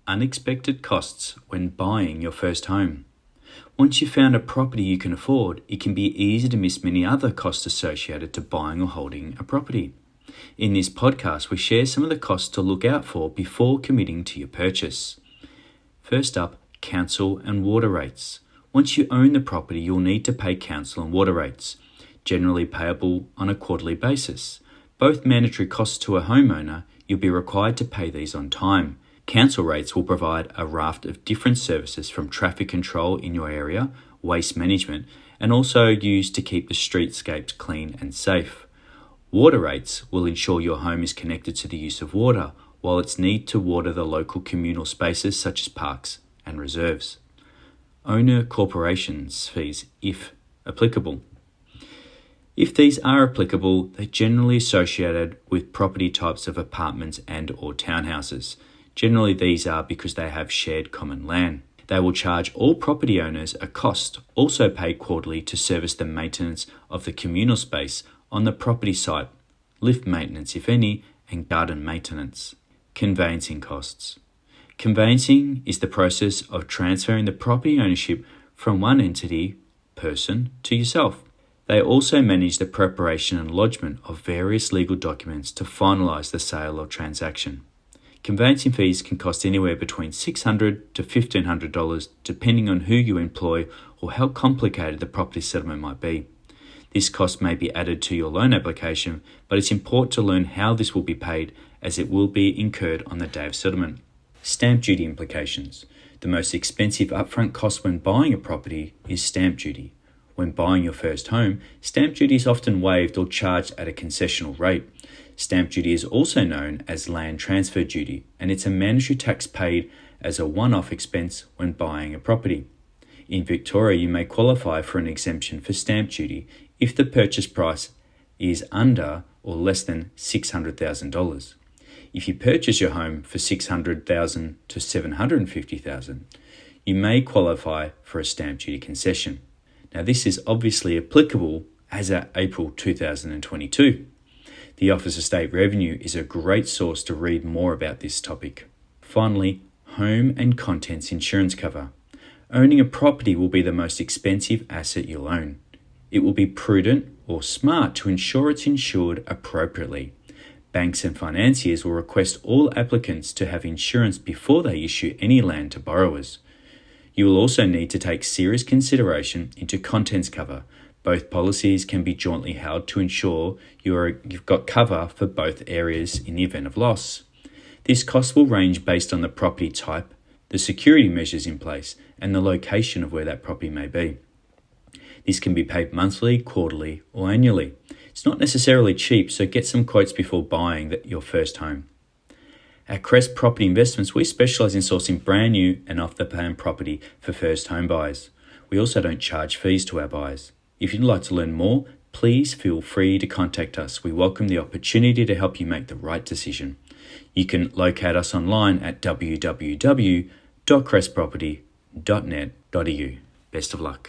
unexpected costs when buying your first home. Once you've found a property you can afford, it can be easy to miss many other costs associated to buying or holding a property. In this podcast, we share some of the costs to look out for before committing to your purchase. First up, council and water rates. Once you own the property, you'll need to pay council and water rates, generally payable on a quarterly basis. Both mandatory costs to a homeowner. You'll be required to pay these on time. Council rates will provide a raft of different services from traffic control in your area, waste management, and also used to keep the streetscapes clean and safe. Water rates will ensure your home is connected to the use of water, while it's need to water the local communal spaces such as parks and reserves. Owner corporations fees, if applicable. If these are applicable, they're generally associated with property types of apartments and or townhouses. Generally, these are because they have shared common land. They will charge all property owners a cost, also paid quarterly, to service the maintenance of the communal space on the property site, lift maintenance if any, and garden maintenance. Conveyancing costs. Conveyancing is the process of transferring the property ownership from one entity, person, to yourself. They also manage the preparation and lodgement of various legal documents to finalise the sale or transaction. Conveyancing fees can cost anywhere between $600 to $1,500 depending on who you employ or how complicated the property settlement might be. This cost may be added to your loan application, but it's important to learn how this will be paid as it will be incurred on the day of settlement. Stamp duty implications. The most expensive upfront cost when buying a property is stamp duty. When buying your first home, stamp duty is often waived or charged at a concessional rate. Stamp duty is also known as land transfer duty, and it's a mandatory tax paid as a one-off expense when buying a property. In Victoria, you may qualify for an exemption for stamp duty if the purchase price is under or less than $600,000. If you purchase your home for $600,000 to $750,000, you may qualify for a stamp duty concession. Now, this is obviously applicable as at April 2022. The Office of State Revenue is a great source to read more about this topic. Finally, home and contents insurance cover. Owning a property will be the most expensive asset you'll own. It will be prudent or smart to ensure it's insured appropriately. Banks and financiers will request all applicants to have insurance before they issue any land to borrowers. You will also need to take serious consideration into contents cover. Both policies can be jointly held to ensure you've got cover for both areas in the event of loss. This cost will range based on the property type, the security measures in place, and the location of where that property may be. This can be paid monthly, quarterly, or annually. It's not necessarily cheap, so get some quotes before buying your first home. At Crest Property Investments, we specialise in sourcing brand new and off-the-plan property for first home buyers. We also don't charge fees to our buyers. If you'd like to learn more, please feel free to contact us. We welcome the opportunity to help you make the right decision. You can locate us online at www.crestproperty.net.au. Best of luck.